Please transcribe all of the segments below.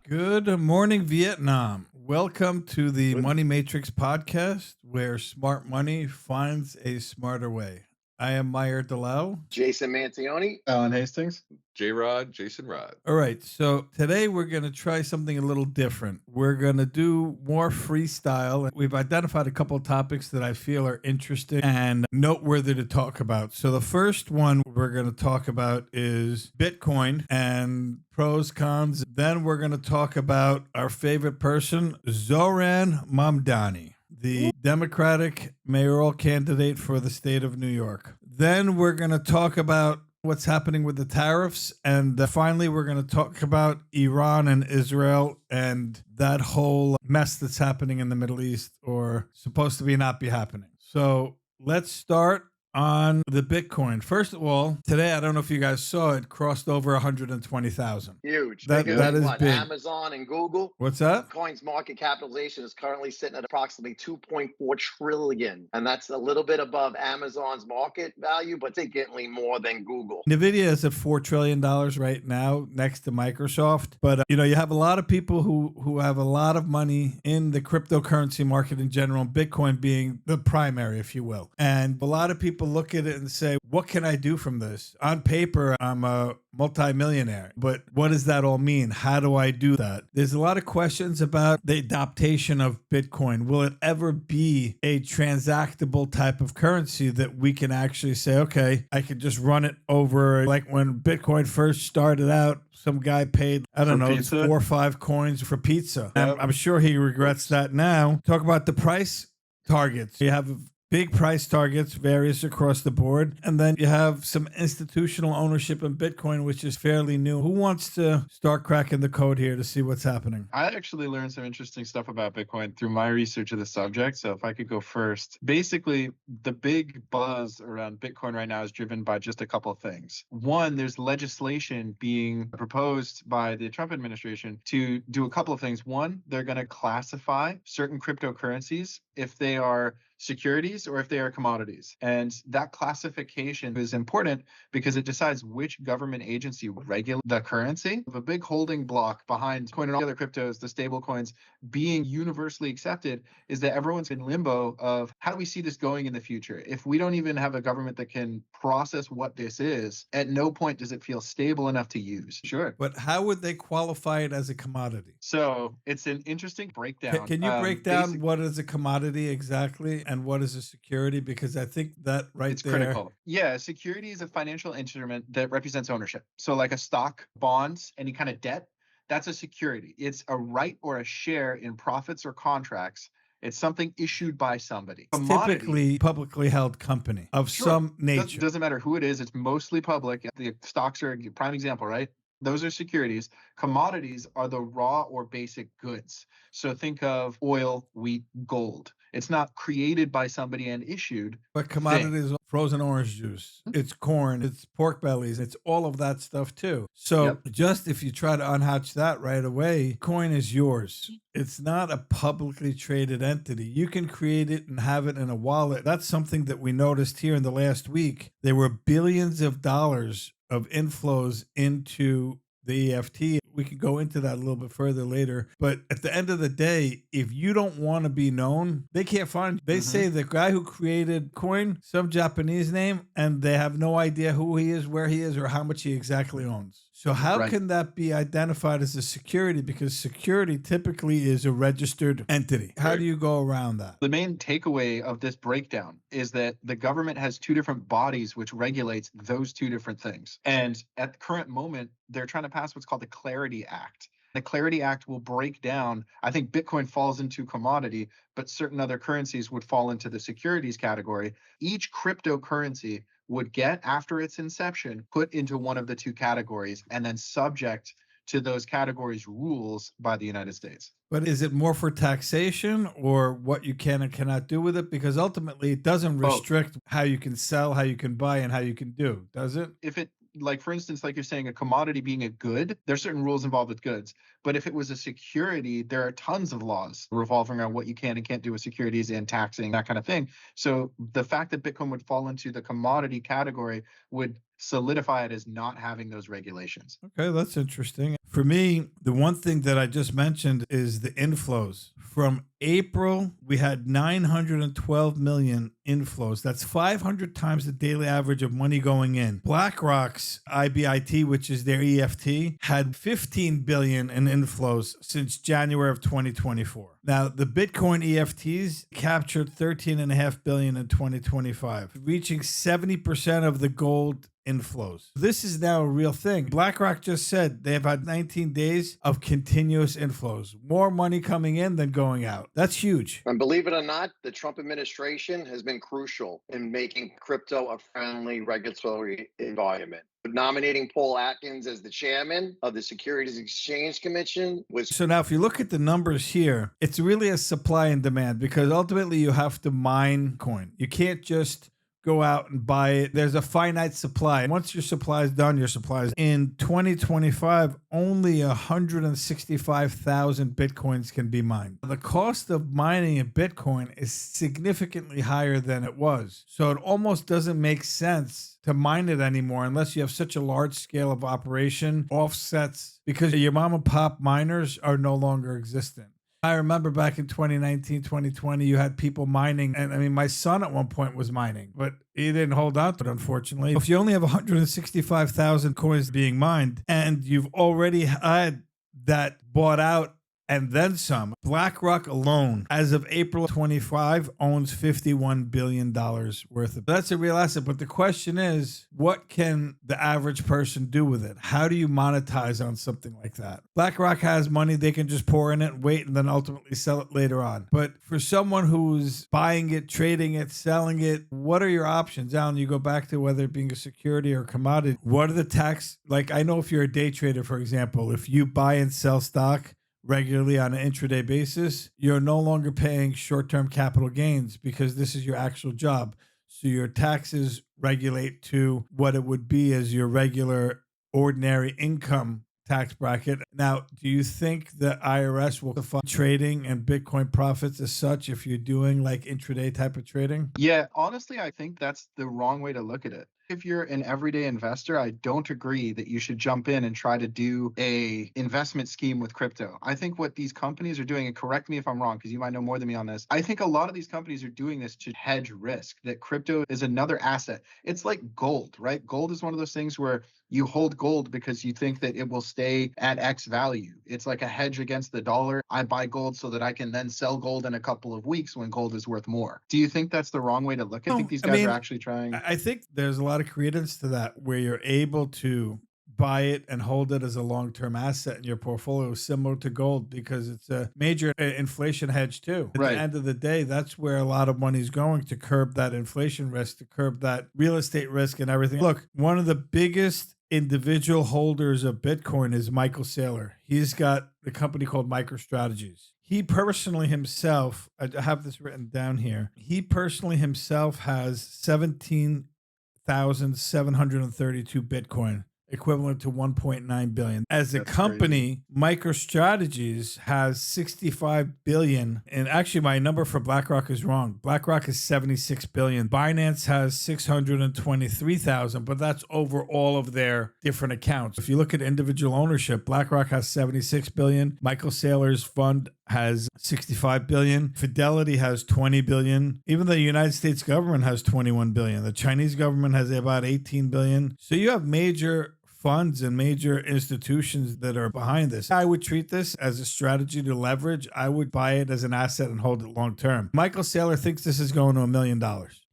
Good morning, Vietnam. Welcome to the Money Matrix podcast, where smart money finds a smarter way. I am Meyer Delau. Jason Mantioni. Alan Hastings. J-Rod, Jason Rod. All right, so today we're going to try something a little different. We're going to do more freestyle. We've identified a couple of topics that I feel are interesting and noteworthy to talk about. So the first one we're going to talk about is Bitcoin and pros, cons. Then we're going to talk about our favorite person, Zohran Mamdani, the Democratic mayoral candidate for the state of New York. Then we're going to talk about what's happening with the tariffs. And finally, we're going to talk about Iran and Israel and that whole mess that's happening in the Middle East, or supposed to be not be happening. So let's start on the Bitcoin. First of all, today, I don't know if you guys saw it, crossed over 120,000. Huge. That is what, big. Amazon and Google. What's that? Coin's market capitalization is currently sitting at approximately 2.4 trillion. And that's a little bit above Amazon's market value, but significantly more than Google. NVIDIA is at $4 trillion right now next to Microsoft. But, you have a lot of people who have a lot of money in the cryptocurrency market in general, Bitcoin being the primary, if you will. And a lot of people look at it and say, what can I do from this? On paper, I'm a multimillionaire, but what does that all mean? How do I do that? There's a lot of questions about the adaptation of Bitcoin. Will it ever be a transactable type of currency that we can actually say, okay, I could just run it over, like when Bitcoin first started out, some guy paid, I don't know, pizza? 4 or 5 coins for pizza. Yep. I'm sure he regrets that now. Talk about the price targets. You have big price targets, various across the board. And then you have some institutional ownership in Bitcoin, which is fairly new. Who wants to start cracking the code here to see what's happening? I actually learned some interesting stuff about Bitcoin through my research of the subject. So if I could go first, basically the big buzz around Bitcoin right now is driven by just a couple of things. One, there's legislation being proposed by the Trump administration to do a couple of things. One, they're going to classify certain cryptocurrencies if they are securities or if they are commodities. And that classification is important because it decides which government agency will regulate the currency. The big holding block behind Bitcoin and all the other cryptos, the stable coins, being universally accepted is that everyone's in limbo of how do we see this going in the future? If we don't even have a government that can process what this is, at no point does it feel stable enough to use. Sure. But how would they qualify it as a commodity? So it's an interesting breakdown. Can you break down what is a commodity exactly and what is a security? Because I think that it's there. Critical. Yeah, security is a financial instrument that represents ownership. So like a stock, bonds, any kind of debt, that's a security. It's a right or a share in profits or contracts. It's something issued by somebody. It's typically publicly held company of some nature. It doesn't matter who it is. It's mostly public. The stocks are a prime example, right? Those are securities. Commodities are the raw or basic goods. So think of oil, wheat, gold. It's not created by somebody and issued. But commodities, frozen orange juice, it's corn, it's pork bellies, it's all of that stuff too. So just if you try to unhatch that right away, coin is yours. It's not a publicly traded entity. You can create it and have it in a wallet. That's something that we noticed here in the last week. There were billions of dollars of inflows into the EFT. We can go into that a little bit further later. But at the end of the day, if you don't want to be known, they can't find you. They say the guy who created coin, some Japanese name, and they have no idea who he is, where he is, or how much he exactly owns. So how can that be identified as a security? Because security typically is a registered entity. How do you go around that? The main takeaway of this breakdown is that the government has 2 different bodies which regulates those 2 different things. And at the current moment, they're trying to pass what's called the Clarity Act. The Clarity Act will break down, I think Bitcoin falls into commodity, but certain other currencies would fall into the securities category. Each cryptocurrency would get, after its inception, put into one of the 2 categories and then subject to those categories' rules by the United States. But is it more for taxation or what you can and cannot do with it? Because ultimately it doesn't restrict how you can sell, how you can buy, and how you can do, does it? If it like, for instance, like you're saying, a commodity being a good, there's certain rules involved with goods. But if it was a security, there are tons of laws revolving around what you can and can't do with securities and taxing, that kind of thing. So the fact that Bitcoin would fall into the commodity category would solidify it as not having those regulations. Okay, that's interesting. For me, the one thing that I just mentioned is the inflows. From April, we had 912 million inflows. That's 500 times the daily average of money going in. BlackRock's IBIT, which is their EFT, had 15 billion in inflows since January of 2024. Now, the Bitcoin EFTs captured 13.5 billion in 2025, reaching 70% of the gold inflows. This is now a real thing. BlackRock just said they have had 19 days of continuous inflows, more money coming in than going out. That's huge. And believe it or not, the Trump administration has been crucial in making crypto a friendly regulatory environment. Nominating Paul Atkins as the chairman of the Securities Exchange Commission was. So now if you look at the numbers here, it's really a supply and demand, because ultimately you have to mine coin. You can't just go out and buy it. There's a finite supply. Once your supply is done, your supply is. In 2025, only 165,000 Bitcoins can be mined. The cost of mining a Bitcoin is significantly higher than it was. So it almost doesn't make sense to mine it anymore unless you have such a large scale of operation, offsets, because your mom and pop miners are no longer existent. I remember back in 2019, 2020, you had people mining. And I mean, my son at one point was mining, but he didn't hold on to it, unfortunately. If you only have 165,000 coins being mined and you've already had that bought out and then some, BlackRock alone, as of April 25, owns $51 billion worth of. That's a real asset. But the question is, what can the average person do with it? How do you monetize on something like that? BlackRock has money. They can just pour in it, wait, and then ultimately sell it later on. But for someone who's buying it, trading it, selling it, what are your options? Alan, you go back to whether it being a security or commodity. What are the tax? Like, I know if you're a day trader, for example, if you buy and sell stock regularly on an intraday basis, you're no longer paying short-term capital gains because this is your actual job. So your taxes regulate to what it would be as your regular ordinary income tax bracket. Now, do you think the IRS will fund trading and Bitcoin profits as such if you're doing like intraday type of trading? Yeah, honestly, I think that's the wrong way to look at it. If you're an everyday investor, I don't agree that you should jump in and try to do a investment scheme with crypto. I think what these companies are doing, and correct me if I'm wrong, because you might know more than me on this, I think a lot of these companies are doing this to hedge risk, that crypto is another asset. It's like gold, right? Gold is one of those things where you hold gold because you think that it will stay at X value. It's like a hedge against the dollar. I buy gold so that I can then sell gold in a couple of weeks when gold is worth more. Do you think that's the wrong way to look at it? I think these guys are actually trying. I think there's a lot of credence to that, where you're able to buy it and hold it as a long-term asset in your portfolio, similar to gold, because it's a major inflation hedge too. At the end of the day, that's where a lot of money is going, to curb that inflation risk, to curb that real estate risk and everything. Look, one of the biggest individual holders of Bitcoin is Michael Saylor. He's got a company called MicroStrategies. He personally himself, I have this written down here, he personally himself has 17,732 Bitcoin, equivalent to 1.9 billion. As a company, MicroStrategies has 65 billion. And actually, my number for BlackRock is wrong. BlackRock is 76 billion. Binance has 623,000, but that's over all of their different accounts. If you look at individual ownership, BlackRock has 76 billion. Michael Saylor's fund has 65 billion. Fidelity has 20 billion. Even the United States government has 21 billion. The Chinese government has about 18 billion. So you have major funds and major institutions that are behind this. I would treat this as a strategy to leverage. I would buy it as an asset and hold it long term. Michael Saylor thinks this is going to $1 million.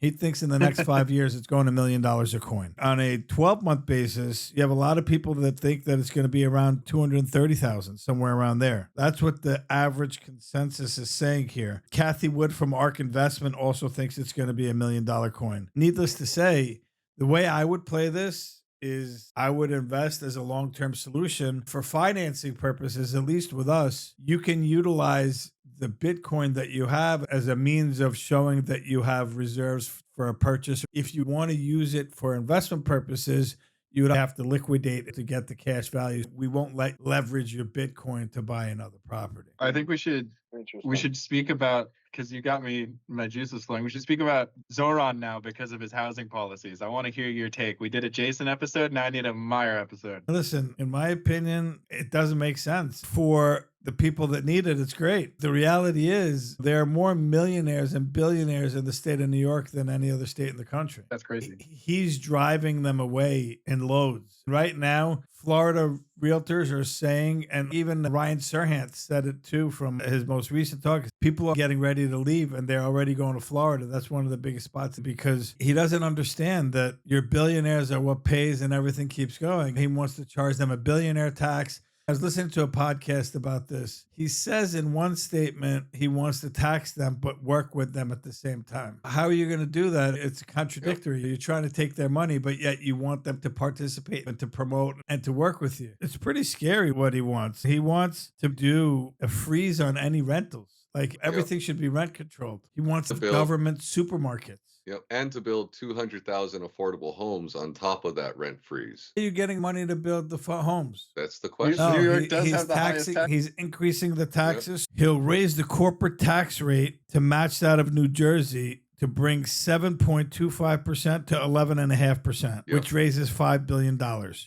He thinks in the next 5 years it's going to $1 million a coin. On a 12-month basis, you have a lot of people that think that it's going to be around 230,000, somewhere around there. That's what the average consensus is saying here. Kathy Wood from ARK Investment also thinks it's going to be $1 million coin. Needless to say, the way I would play this is I would invest as a long-term solution for financing purposes. At least with us, you can utilize the Bitcoin that you have as a means of showing that you have reserves for a purchase. If you want to use it for investment purposes, you would have to liquidate it to get the cash value. We won't leverage your Bitcoin to buy another property. I think we should Interesting. We should speak about, because you got me my juices flowing. We should speak about Zohran now because of his housing policies. I want to hear your take. We did a Jason episode, now I need a Meyer episode. Listen, in my opinion, it doesn't make sense. For the people that need it, it's great. The reality is there are more millionaires and billionaires in the state of New York than any other state in the country. That's crazy. He's driving them away in loads. Right now, Florida realtors are saying, and even Ryan Serhant said it too from his most recent talk, people are getting ready to leave and they're already going to Florida. That's one of the biggest spots because he doesn't understand that your billionaires are what pays and everything keeps going. He wants to charge them a billionaire tax. I was listening to a podcast about this. He says in one statement he wants to tax them but work with them at the same time. How are you going to do that? It's contradictory. You're trying to take their money, but yet you want them to participate and to promote and to work with you. It's pretty scary what he wants. He wants to do a freeze on any rentals. Like everything should be rent controlled. He wants government supermarkets. Yep, and to build 200,000 affordable homes on top of that rent freeze. Are you getting money to build the homes? That's the question. No, New York does he's have the highest tax. He's increasing the taxes. He'll raise the corporate tax rate to match that of New Jersey to bring 7.25% to 11.5%, which raises $5 billion.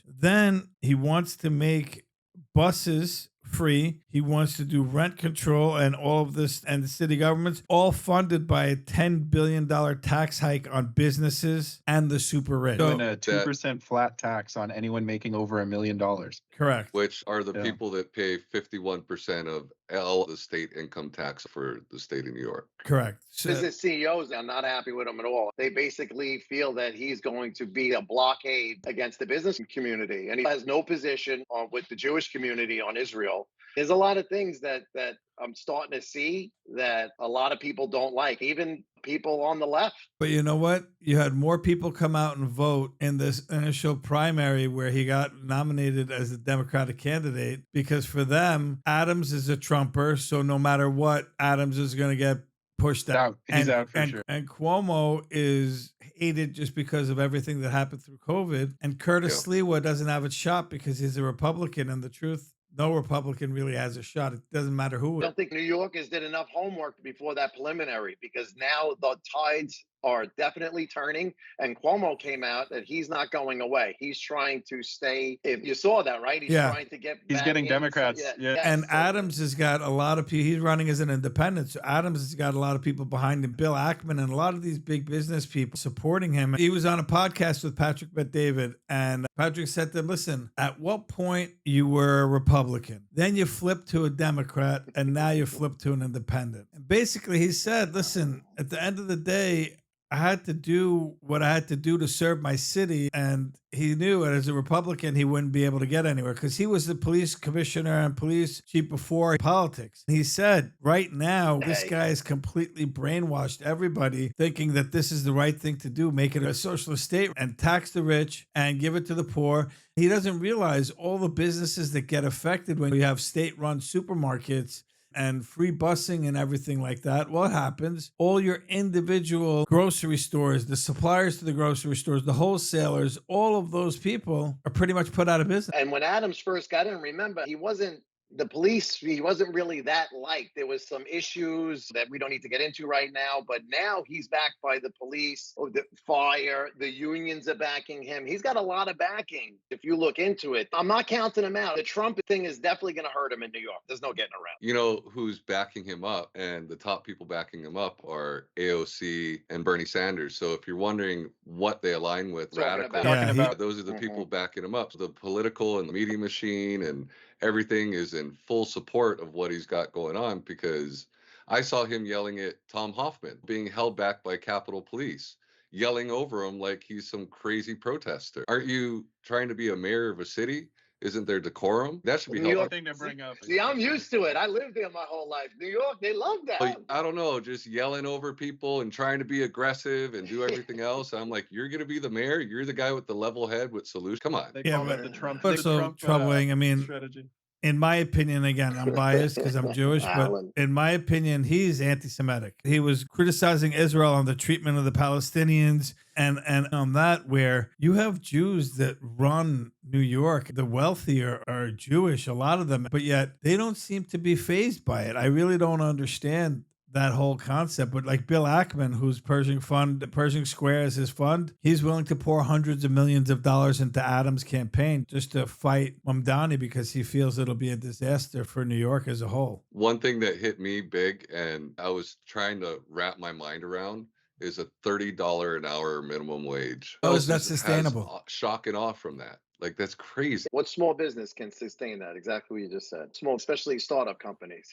Then he wants to make buses free. He wants to do rent control and all of this, and the city governments, all funded by a $10 billion tax hike on businesses and the super rich. And a 2% flat tax on anyone making over $1 million. Correct. Which are the people that pay 51% of all the state income tax for the state of New York. Correct. Business CEOs are not happy with him at all. They basically feel that he's going to be a blockade against the business community, and he has no position with the Jewish community on Israel. There's a lot of things that I'm starting to see that a lot of people don't like, even people on the left. But you know what? You had more people come out and vote in this initial primary where he got nominated as a Democratic candidate because for them, Adams is a Trumper. So no matter what, Adams is going to get pushed out. He's out for sure. And Cuomo is hated just because of everything that happened through COVID. And Curtis Lewa doesn't have a shot because he's a Republican. And the truth, no Republican really has a shot. It doesn't matter who. I don't think New Yorkers did enough homework before that preliminary because now the tides are definitely turning, and Cuomo came out that he's not going away. He's trying to stay. If you saw that, right? He's trying to get. He's getting Democrats. And Adams has got a lot of people. He's running as an independent. So Adams has got a lot of people behind him. Bill Ackman and a lot of these big business people supporting him. He was on a podcast with Patrick Bet-David, and Patrick said to him, listen, at what point you were a Republican, then you flipped to a Democrat, and now you flipped to an independent. And basically he said, listen, at the end of the day, I had to do what I had to do to serve my city. And he knew that as a Republican, he wouldn't be able to get anywhere because he was the police commissioner and police chief before politics. He said, right now, this guy has completely brainwashed everybody thinking that this is the right thing to do, make it a socialist state and tax the rich and give it to the poor. He doesn't realize all the businesses that get affected when you have state-run supermarkets and free busing and everything like that. What happens? All your individual grocery stores, the suppliers to the grocery stores, the wholesalers, all of those people are pretty much put out of business. And when Adams first got in, remember, he wasn't the police, he wasn't really that liked. There was some issues that we don't need to get into right now, but now he's backed by the police, the fire, the unions are backing him. He's got a lot of backing if you look into it. I'm not counting him out. The Trump thing is definitely going to hurt him in New York. There's no getting around. You know who's backing him up, and the top people backing him up are AOC and Bernie Sanders. So if you're wondering what they align with, radical, those are the people backing him up. So the political and the media machine and everything is in full support of what he's got going on, because I saw him yelling at Tom Hoffman being held back by Capitol Police, yelling over him like he's some crazy protester. Aren't you trying to be a mayor of a city? Isn't there decorum? That should be New thing to bring up. See, I'm used to it. I lived there my whole life. New York, they love that. Like, I don't know, just yelling over people and trying to be aggressive and do everything else. I'm like, you're going to be the mayor? You're the guy with the level head with solutions? Come on. They call it the Trump. What's so troubling? I mean, strategy. in my opinion, again, I'm biased because I'm Jewish, but Alan. in my opinion, he's anti-Semitic. He was criticizing Israel on the treatment of the Palestinians, and on that, where you have Jews that run New York, the wealthier are Jewish, a lot of them, but yet they don't seem to be fazed by it. I really don't understand that whole concept. But like Bill Ackman, who's Pershing Square is his fund, he's willing to pour hundreds of millions of dollars into Adams' campaign just to fight Mamdani because he feels it'll be a disaster for New York as a whole. One thing that hit me big, and I was trying to wrap my mind around, is a $30 an hour minimum wage. How is that sustainable? Has shock and awe from that. Like, that's crazy. What small business can sustain that? Exactly what you just said. Small, especially startup companies.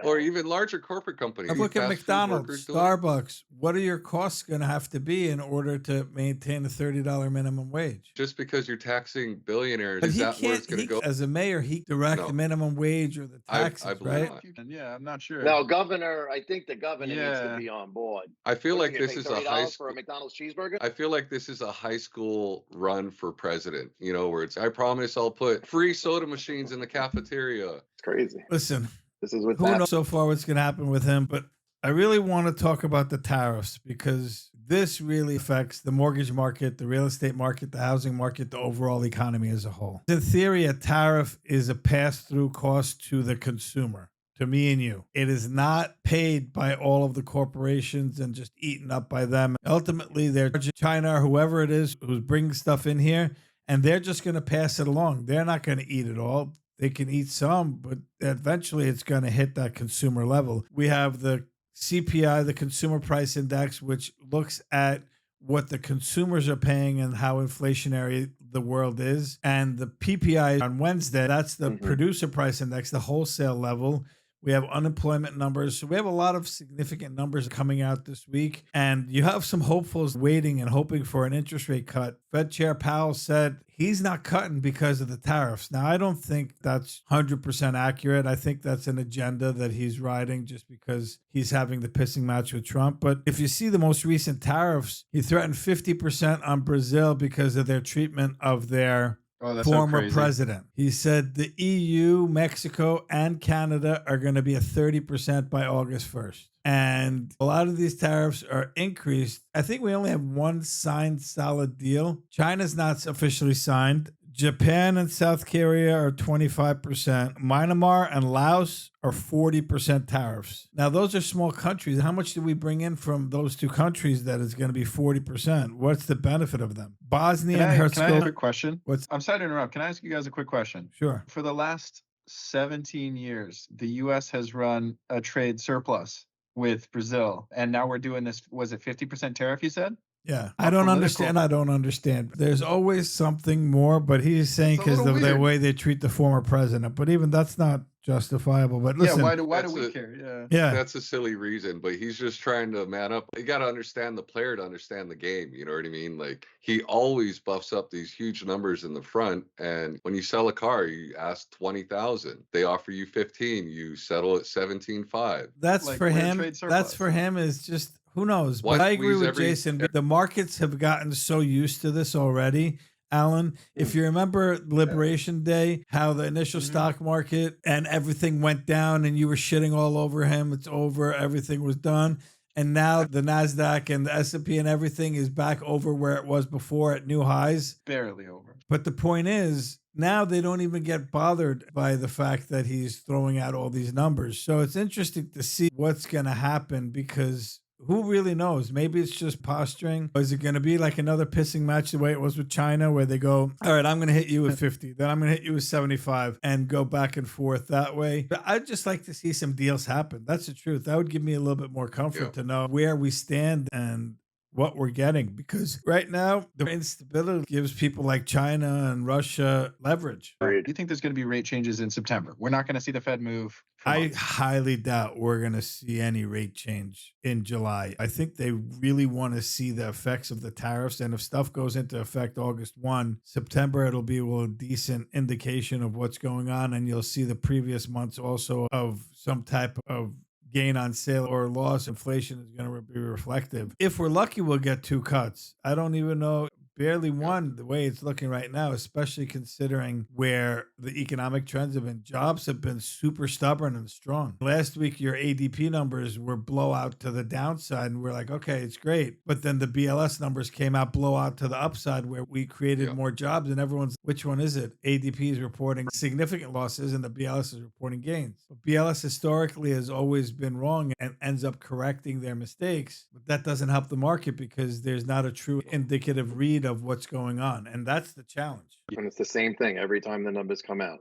Or even larger corporate companies. Look at fast food McDonald's, workers Starbucks. What are your costs going to have to be in order to maintain a $30 minimum wage? Just because you're taxing billionaires, But is he that where it's can't, going to go? as a mayor, he direct No. the minimum wage or the taxes, I believe right? not. Yeah, I'm not sure. No, governor. I think the governor needs to Yeah. be on board. I feel What, like you gonna this pay is a $30 high for school. a McDonald's cheeseburger. I feel like this is a high school run for president, you know, where it's, I promise I'll put free soda machines in the cafeteria. It's crazy. Listen, This is what's who happening. knows so far what's going to happen with him, but I really want to talk about the tariffs because this really affects the mortgage market, the real estate market, the housing market, the overall economy as a whole. In theory, a tariff is a pass-through cost to the consumer, to me and you. It is not paid by all of the corporations and just eaten up by them. Ultimately, they're China or whoever it is who's bringing stuff in here, and they're just going to pass it along. They're not going to eat it all. They can eat some, but eventually it's going to hit that consumer level. We have the CPI, the Consumer Price Index, which looks at what the consumers are paying and how inflationary the world is. And the PPI on Wednesday, that's the Producer Price Index, the wholesale level. We have unemployment numbers. So we have a lot of significant numbers coming out this week. And you have some hopefuls waiting and hoping for an interest rate cut. Fed Chair Powell said he's not cutting because of the tariffs. Now, I don't think that's 100% accurate. I think that's an agenda that he's riding just because he's having the pissing match with Trump. But if you see the most recent tariffs, he threatened 50% on Brazil because of their treatment of their former president. He said the EU, Mexico, and Canada are going to be at 30% by August 1st. And a lot of these tariffs are increased. I think we only have one signed solid deal. China's not officially signed. Japan and South Korea are 25%. Myanmar and Laos are 40% tariffs. Now, those are small countries. How much do we bring in from those two countries that is going to be 40%? What's the benefit of them? Bosnia and Herzegovina. Can I ask a question? What's? I'm sorry to interrupt. Can I ask you guys a quick question? Sure. For the last 17 years, the U.S. has run a trade surplus with Brazil, and now we're doing this. Was it 50% tariff? You said? Yeah, I don't understand. There's always something more, but he's saying because of the way they treat the former president. But even that's not justifiable. But listen, yeah, why do we care? Yeah, that's a silly reason. But he's just trying to man up. You got to understand the player to understand the game. You know what I mean? Like, he always buffs up these huge numbers in the front, and when you sell a car, you ask 20,000. They offer you 15. You settle at 17.5. That's like for him. That's for him. Is just. Who knows? But I agree with Jason. The markets have gotten so used to this already, Alan. If you remember Liberation Day, how the initial stock market and everything went down and you were shitting all over him. It's over. Everything was done. And now the NASDAQ and the S&P and everything is back over where it was before at new highs. Barely over. But the point is, now they don't even get bothered by the fact that he's throwing out all these numbers. So it's interesting to see what's going to happen because who really knows? Maybe it's just posturing. Is it going to be like another pissing match the way it was with China where they go, all right, I'm going to hit you with 50, then I'm going to hit you with 75 and go back and forth that way. But I'd just like to see some deals happen. That's the truth. That would give me a little bit more comfort to know where we stand and what we're getting, because right now the instability gives people like China and Russia leverage. Do you think there's going to be rate changes in September? We're not going to see the Fed move. I highly doubt we're going to see any rate change in July. I think they really want to see the effects of the tariffs. And if stuff goes into effect August 1, September, it'll be a decent indication of what's going on. And you'll see the previous months also of some type of gain on sale or loss. Inflation is going to be reflective. If we're lucky, we'll get 2 cuts. I don't even know. barely won the way it's looking right now, especially considering where the economic trends have been. Jobs have been super stubborn and strong. Last week, your ADP numbers were blowout to the downside, and we're like, okay, it's great. But then the BLS numbers came out blowout to the upside, where we created more jobs, and everyone's, which one is it? ADP is reporting significant losses, and the BLS is reporting gains. But BLS historically has always been wrong and ends up correcting their mistakes. But that doesn't help the market because there's not a true indicative read of what's going on. And that's the challenge. And it's the same thing every time the numbers come out.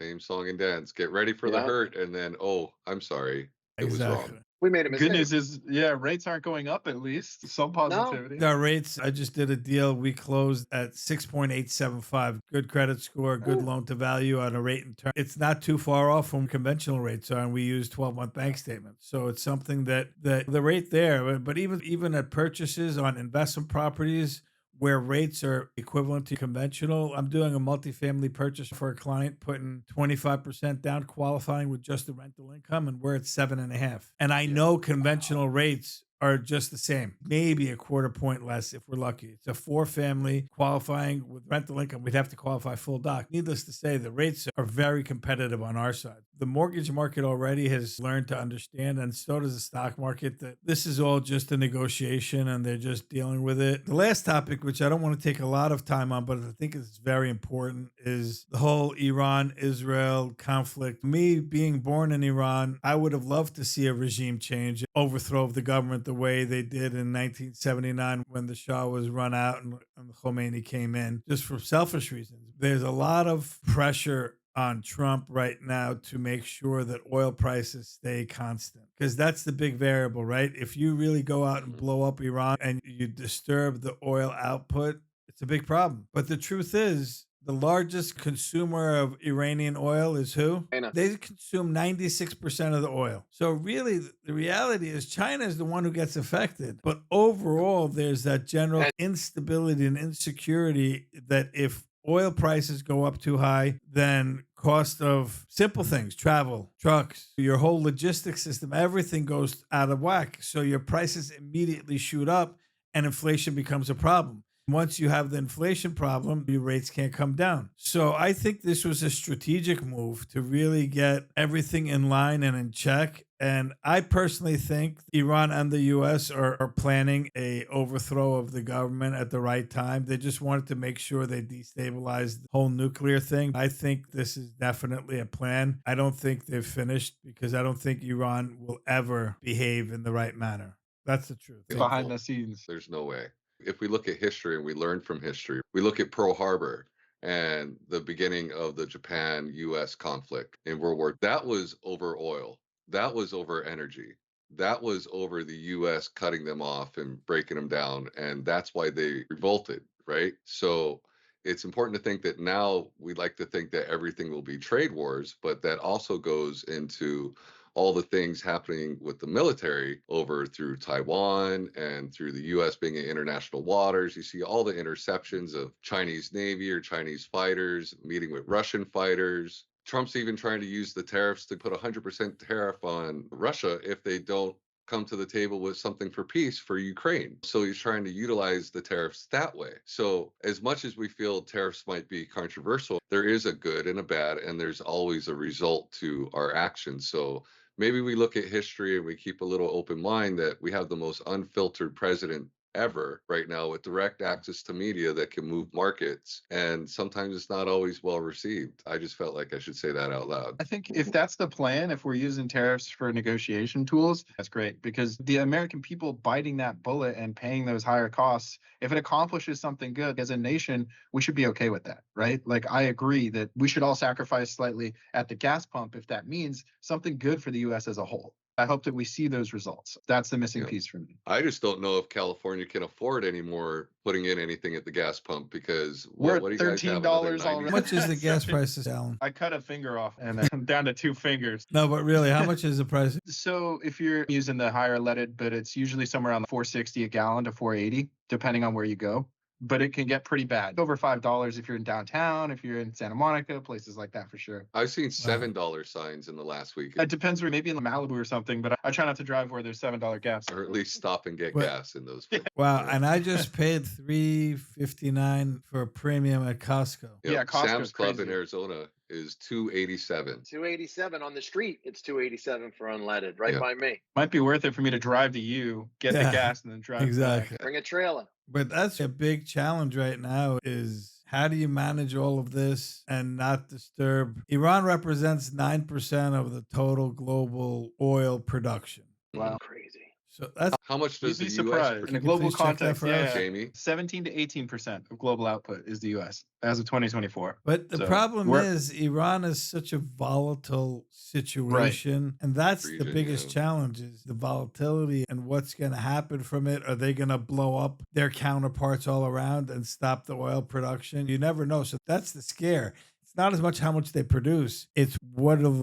Same song and dance. Get ready for the hurt, and then, oh, I'm sorry, it was wrong. We made a mistake. Good news is, rates aren't going up, at least. Some positivity. Our rates, I just did a deal. We closed at 6.875. Good credit score, good loan to value on a rate and term. It's not too far off from conventional rates are, and we use 12-month bank statements. So it's something that the rate there, but even at purchases on investment properties, where rates are equivalent to conventional. I'm doing a multifamily purchase for a client, putting 25% down, qualifying with just the rental income, and we're at 7.5. And I know conventional rates are just the same, maybe a quarter point less if we're lucky. It's a 4-family qualifying with rental income. We'd have to qualify full doc. Needless to say, the rates are very competitive on our side. The mortgage market already has learned to understand, and so does the stock market, that this is all just a negotiation and they're just dealing with it. The last topic, which I don't want to take a lot of time on, but I think is very important, is the whole Iran-Israel conflict. Me being born in Iran, I would have loved to see a regime change, overthrow of the government the way they did in 1979 when the Shah was run out and Khomeini came in, just for selfish reasons. There's a lot of pressure on Trump right now to make sure that oil prices stay constant, because that's the big variable, right? If you really go out and blow up Iran and you disturb the oil output, it's a big problem. But the truth is, the largest consumer of Iranian oil is who? China. They consume 96% of the oil. So really, the reality is China is the one who gets affected. But overall, there's that general instability and insecurity that if oil prices go up too high, then cost of simple things, travel, trucks, your whole logistics system, everything goes out of whack. So your prices immediately shoot up and inflation becomes a problem. Once you have the inflation problem, your rates can't come down. So I think this was a strategic move to really get everything in line and in check. And I personally think Iran and the U.S. are planning a overthrow of the government at the right time. They just wanted to make sure they destabilized the whole nuclear thing. I think this is definitely a plan. I don't think they've finished, because I don't think Iran will ever behave in the right manner. That's the truth. Behind the scenes. There's no way. If we look at history and we learn from history, we look at Pearl Harbor and the beginning of the Japan-US conflict in World War, that was over oil. That was over energy. That was over the US cutting them off and breaking them down. And that's why they revolted, right? So it's important to think that now we like to think that everything will be trade wars, but that also goes into all the things happening with the military over through Taiwan and through the US being in international waters. You see all the interceptions of Chinese Navy or Chinese fighters meeting with Russian fighters. Trump's even trying to use the tariffs to put 100% tariff on Russia if they don't come to the table with something for peace for Ukraine. So he's trying to utilize the tariffs that way. So as much as we feel tariffs might be controversial, there is a good and a bad, and there's always a result to our actions. So maybe we look at history and we keep a little open mind that we have the most unfiltered president ever right now, with direct access to media that can move markets. And sometimes it's not always well received. I just felt like I should say that out loud. I think if that's the plan, if we're using tariffs for negotiation tools, that's great, because the American people biting that bullet and paying those higher costs, if it accomplishes something good as a nation, we should be okay with that, right? Like, I agree that we should all sacrifice slightly at the gas pump if that means something good for the U.S. as a whole. I hope that we see those results. That's the missing piece for me. I just don't know if California can afford anymore putting in anything at the gas pump, because we're what at do you guys have, $13 already. How much is the gas prices, Alan? I cut a finger off and I'm down to 2 fingers. No, but really, how much is the price? So if you're using the higher leaded, but it's usually somewhere around $4.60 a gallon to $4.80, depending on where you go. but it can get pretty bad. Over $5 if you're in downtown, if you're in Santa Monica, places like that for sure. I've seen $7 signs in the last week. It depends where, maybe in Malibu or something, but I try not to drive where there's $7 gas. Or at least stop and get What? gas in those. Wow, and I just paid $3.59 for a premium at Costco. Yeah, Costco's Sam's Club in crazy. Arizona is $2.87. 287 on the street. It's 287 for unleaded, right by me. Might be worth it for me to drive to you, get the gas, and then drive exactly. back. Bring a trailer. But that's a big challenge right now is how do you manage all of this and not disturb? Iran represents 9% of the total global oil production. Wow. Crazy. So that's How much does You'd the be U.S. surprised. In a produce? global Please check that context, for yeah, us. Jamie? 17 to 18% of global output is the U.S. as of 2024. But the So, problem we're- is Iran is such a volatile situation. And that's the Region, biggest yeah. challenge is the volatility and what's going to happen from it. Are they going to blow up their counterparts all around and stop the oil production? You never know. So that's the scare. It's not as much how much they produce. It's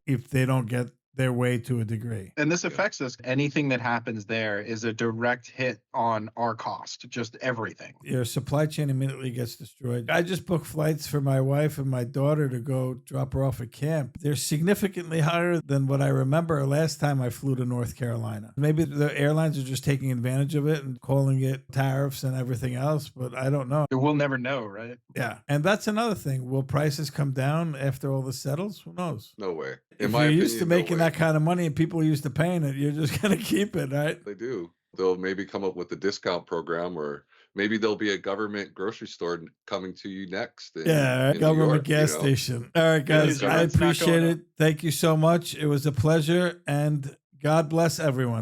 if they don't get their way to a degree. And this affects us. Anything that happens there is a direct hit on our cost, just everything. Your supply chain immediately gets destroyed. I just booked flights for my wife and my daughter to go drop her off at camp. They're significantly higher than what I remember last time I flew to North Carolina. Maybe the airlines are just taking advantage of it and calling it tariffs and everything else, but I don't know. We'll never know, right? Yeah. And that's another thing. Will prices come down after all this settles? Who knows? No way. If In my you're opinion, used to no making way. that kind of money and people are used to paying it, you're just going to keep it, right? They do. They'll maybe come up with a discount program, or maybe there'll be a government grocery store coming to you next. In New Government York, gas station. All right, guys. Yeah, I it's not appreciate going it. Thank you so much. It was a pleasure, and God bless everyone.